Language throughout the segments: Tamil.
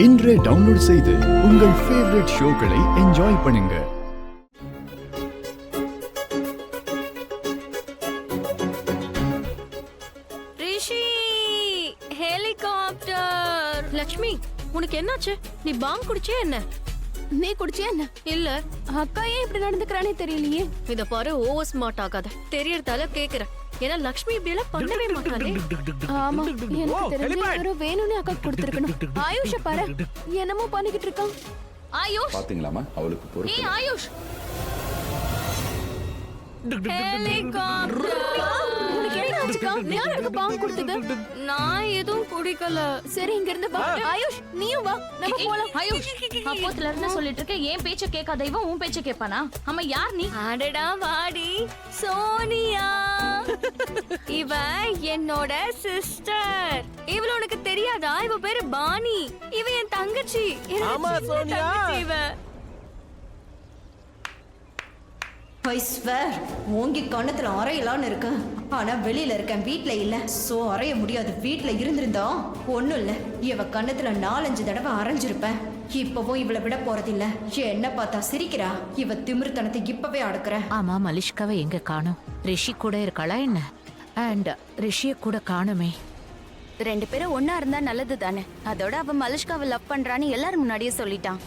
இன்றே டவுன்லோட் செய்து உங்கள் ஃபேவரட் ஷோக்களை என்ஜாய் பண்ணுங்க. ரிஷி ஹெலிகாப்டர். லட்சுமி, உனக்கு என்னாச்சு? நீ பாம் குடிச்சியா என்ன? நீ குடிச்சியா என்ன? இல்ல. அக்கா ஏன் இப்படி நடந்துக்கிறானே தெரியலையே. இத பாரு, ஓவர் ஸ்மார்ட் ஆகாத. தெரியறதால கேக்குறேன். ஏன்னா லட்சுமி இப்படி எல்லாம் பண்ணவே மாட்டாளே. ஆமா, எனக்கு தெரிஞ்சு யாரோ வேணும்னு அக்கா கொடுத்திருக்கணும். ஆயுஷ பாரு, என்னமோ பண்ணிக்கிட்டு இருக்கான். ஆயுஷ் பாத்தீங்களாமா, அவளுக்கு பொறுப்பு. ஏய் ஆயுஷ், ஹெலிகாப்டர். உனக்கு என்ன ஆச்சுக்கா? யார் எனக்கு பாம் கொடுத்தது? நான் எதுவும் குடிக்கல. சரி, இங்க இருந்து வா. ஆயுஷ், நீயும் வா, நம்ம போலாம். ஆயுஷ், அப்போத்துல இருந்து சொல்லிட்டு இருக்க, ஏன் பேச்ச கேட்காத இவன் உன் பேச்ச கேட்பானா? அம்மா யார் நீ? அடடா வாடி, சோனியா. இவ என்னோட சிஸ்டர். இவள உனக்கு தெரியாதா? இவ பேரு பாணி. இவ என் தங்கச்சி. ஆமா சோனியா. இவ I swear, ஓங்கி கண்ணத்துல அறையலான்னு இருக்கேன். ஆனா வெளியில இருக்கேன், வீட்ல இல்ல. சோ அறைய முடியாது. வீட்ல இருந்திருந்தா ஒண்ணும் இல்ல, இவ கண்ணத்துல 4-5 தடவை அரைஞ்சிருப்பேன். இப்பவும் இவளை விட போறதில்ல. என்ன பார்த்தா சிரிக்கிறா. இவ திமிருத்தனத்தை இப்பவே அடக்குற. ஆமா, மலிஷ்காவை எங்க காணோம்? ரிஷி கூட இருக்காளா என்ன? அண்ட் ரிஷிய கூட காணுமே. 2 பேரும் ஒண்ணா இருந்தா நல்லது தானே. அதோட அவன் மலிஷ்காவை லவ் பண்றான்னு எல்லாரும் முன்னாடியே சொல்லிட்டான்.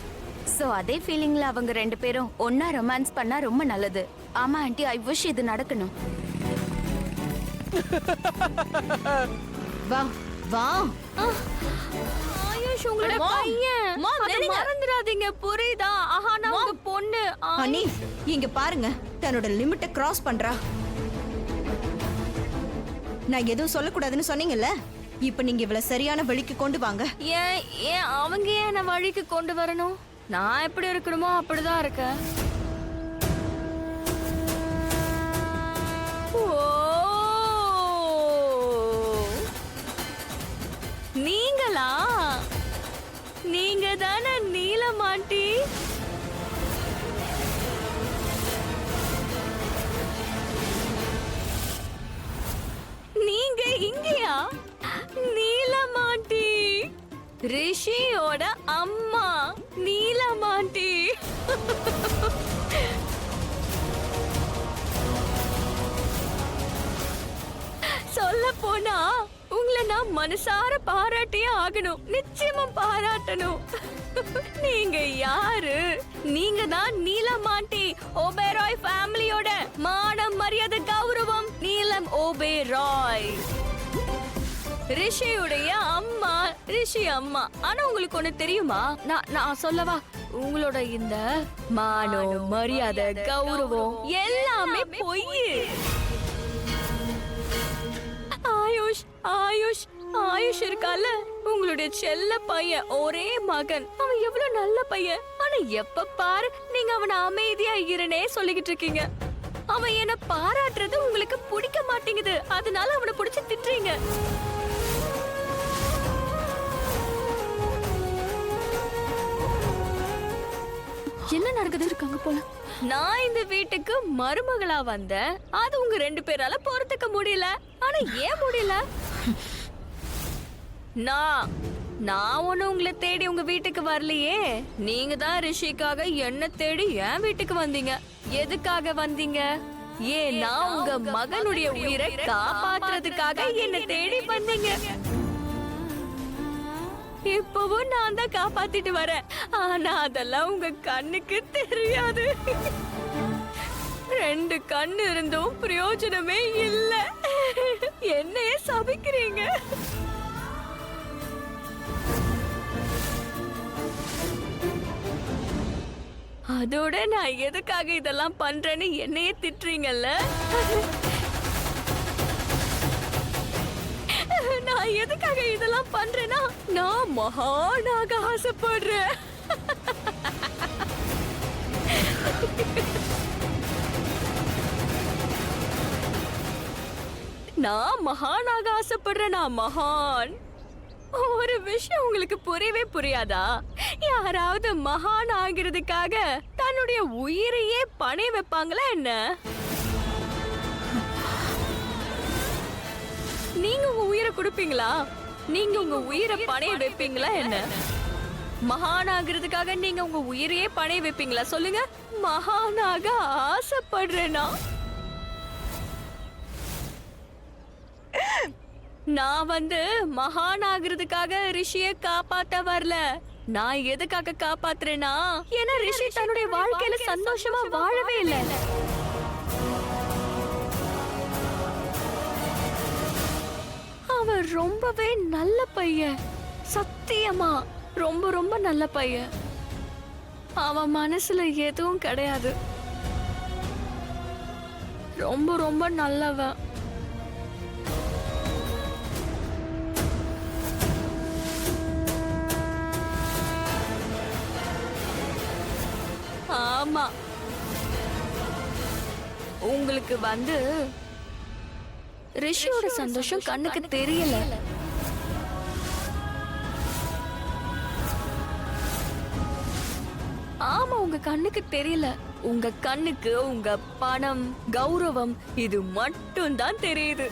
சோ அதே ஃபீலிங்ல அவங்க 2 பேரும் ஒண்ணா ரொமான்ஸ் பண்ணா ரொம்ப நல்லது. ஆமா ஆண்டி, ஐ விஷ் இது நடக்கணும். வா வா. ஆயுஷ் உங்களோட பையன். அதை மறந்துடாதீங்க, புரியுதா? ஆஹா, நான் உங்க பொண்ணு. அனி, இங்க பாருங்க, தன்னோட லிமிட்டை கிராஸ் பண்றா. நான் எதுவும் சொல்லக்கூடாதுன்னு சொன்னீங்கல்ல, இப்ப நீங்க இவள சரியான வழிக்கு கொண்டு வாங்க. ஏன் ஏன் அவங்க ஏன் என்ன வழிக்கு கொண்டு வரணும்? நான் எப்படி இருக்கணுமோ அப்படிதான் இருக்கேன். நீங்களா? நீங்க தானே நீலமாட்டி? நீங்க இங்கயா? நீலமாட்டி, ரிஷியோட அம்மா நீலமாட்டி. சொல்ல போனா உங்களை நான் மனசார பாராட்டியே ஆகணும். நிச்சயமா பாராட்டணும். நீங்க யாரு? நீங்க தான் நீலமாட்டி, ஓபேராய் ஃபேமிலியோட மானம், மரியாதை, கௌரவம். நீலம் ஓபேராய், ரிஷியுடைய அம்மா. ரிஷி அம்மா. ஆனா உங்களுக்கு ஒண்ணு தெரியுமா? நான் சொல்லவா? உங்களோட இந்த மானம், மரியாதை, கௌரவம் எல்லாமே பொய். ஆயுஷ் ஆயுஷ் ஆயுஷ் இருக்கால, உங்களுடைய செல்ல பையன், ஒரே மகன். அவன் எவ்வளவு நல்ல பையன். ஆனா எப்ப பாரு நீங்க அவனை அமைதியா இருனே சொல்லிக்கிட்டு இருக்கீங்க. அவன் என்ன பாராட்டுறது உங்களுக்கு பிடிக்க மாட்டேங்குது. அதனால அவனை பிடிச்சு திட்டுறீங்க. என்ன நடக்குது? இருக்காங்க போல. நான் இந்த வீட்டுக்கு மருமகளா வந்தேன். அது உங்க 2 பேரால பொறுத்துக்க முடியல. ஆனா ஏன் முடியல? நான் ஒண்ணு உங்களை தேடி உங்க வீட்டுக்கு வரலையே. நீங்க தான் ரிஷிக்காக என்ன தேடி என் வீட்டுக்கு வந்தீங்க. எதுக்காக வந்தீங்க? ஏன்னா உங்க மகனுடைய உயிரை காப்பாற்றுறதுக்காக என்ன தேடி வந்தீங்க. இப்பவும் நான் தான் காப்பாத்திட்டு வரேன். ஆனா அதெல்லாம் உங்க கண்ணுக்கு தெரியாது. 2 கண்ணு இருந்தும் பிரயோஜனமே இல்ல. என்னையே சபிக்கிறீங்க. அதோட நான் எதுக்காக இதெல்லாம் பண்றேன்னு என்னையே திட்டுறீங்கல்ல. நான் எதுக்காக இதெல்லாம் பண்றேன்னா, நான் மகானாக ஆசைப்படுறேன். நான் மகானாக ஆசைப்படுறேன். நான் மகான். ஒரு விஷயம் உங்களுக்கு புரியவே புரியாதா? யாராவது மகான் ஆகிறதுக்காக தன்னுடைய உயிரையே பணை வைப்பாங்களா என்ன? நீங்க உங்க உயிரை கொடுப்பீங்களா? நீங்க உங்க உயிரை பணைய வைப்பீங்களா என்ன? மகான் ஆகுறதுக்காக நீங்க உங்க உயிரையே பணைய வைப்பீங்களா சொல்லுங்க? மகானாக ஆசைப்படுறேனா? நான் மகான் ஆகுறதுக்காக ரிஷிய காப்பாத்த வரல. நான் எதுக்காக காப்பாத்துறேன்னா, ஏன்னா ரிஷி தன்னுடைய வாழ்க்கையில சந்தோஷமா வாழவே இல்ல. அவன் ரொம்பவே நல்ல பையன், சத்தியமா ரொம்ப ரொம்ப நல்ல பையன். அவன் மனசுல எதுவும் கிடையாது. ரொம்ப ரொம்ப நல்லவன். ஆமா, உங்களுக்கு ரிஷியோட சந்தோஷம் கண்ணுக்கு தெரியல. ஆமா, உங்க கண்ணுக்கு தெரியல. உங்க கண்ணுக்கு உங்க பணம், கௌரவம் இது மட்டும் தான் தெரியுது.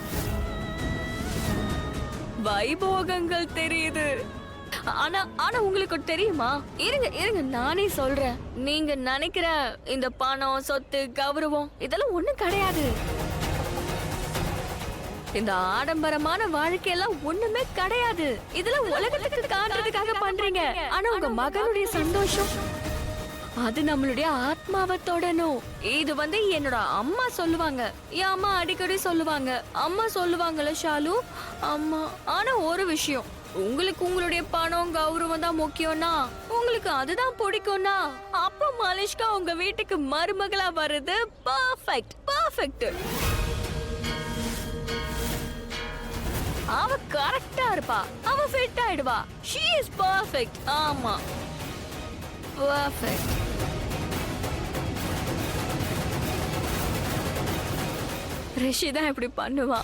வைபோகங்கள் தெரியுது. ஆனா ஆனா உங்களுக்கு தெரியுமா? இருங்க நானே சொல்றேன். நீங்க நினைக்கிற இந்த பணம், சொத்து, கௌரவம் இதெல்லாம் ஒண்ணும் கிடையாது. இந்த ஆடம்பரமான வாழ்க்கையெல்லாம் ஒண்ணுமே கிடையாது. இதெல்லாம் உலகத்துக்கு காட்டுறதுக்காக பண்றீங்க. ஆனா உங்க மகனுடைய சந்தோஷம் அது நம்மளுடைய ஆத்மாவை தொடணும். இது என்னோட அம்மா சொல்லுவாங்க. என் அம்மா அடிக்கடி சொல்லுவாங்க. அம்மா சொல்லுவாங்கல்ல ஷாலு, அம்மா. ஆனா ஒரு விஷயம், உங்களுக்கு உங்களுடைய பணம், கௌரவம் தான் முக்கியம்னா, உங்களுக்கு அதுதான் பிடிக்கும்னா, அப்ப மலிஷ்கா உங்க வீட்டுக்கு மருமகளா வர்றது பர்ஃபெக்ட். அவ கரெக்டா இருப்பா. அவ ஃபிட் ஆயிடுவா. she is perfect. ஆமா, perfect. ரிஷி தான் இப்படி பண்ணுவா.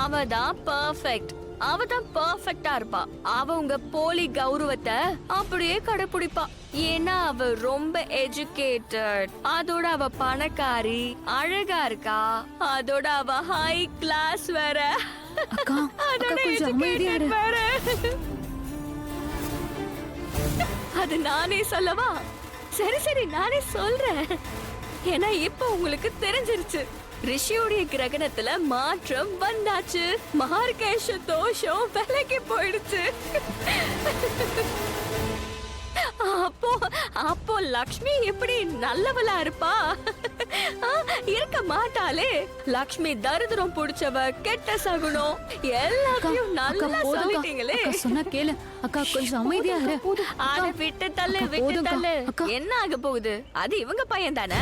அவதான் பர்ஃபெக்ட். அவதான் பர்ஃபெக்டா இருப்பா. அவ உங்க போலி கௌரவத்தை அப்படியே கடைபிடிப்பா. ஏன்னா அவ ரொம்ப எஜுகேட்டட். அதோட அவ பணக்காரி, அழகா இருக்கா. அதோட அவ ஹை கிளாஸ் வேற. அதோட educated வேற. அது நானே சொல்லவா? சரி நானே சொல்றேன். ஏன்னா இப்ப உங்களுக்கு தெரிஞ்சிருச்சு. ரிஷியோடைய கிரகணத்துல மாற்றம் வந்தாச்சு. மகார்கேஷ தோஷம் விலகி போயிடுச்சு. அப்போ லக்ஷ்மி எப்படி நல்லவளா இருப்பா? இருக்க மாட்டாளே. லக்ஷ்மி தரித்திரம் புடிச்சவ, கெட்ட சகுனம், எல்லாத்தையும் நல்லா சொல்லிட்டீங்களே. சொன்னா கேளு அக்கா, கொஞ்சம் அமைதியா இரு. விட்டு தள்ளு. என்ன ஆக போகுது? அது இவங்க பையன் தானே.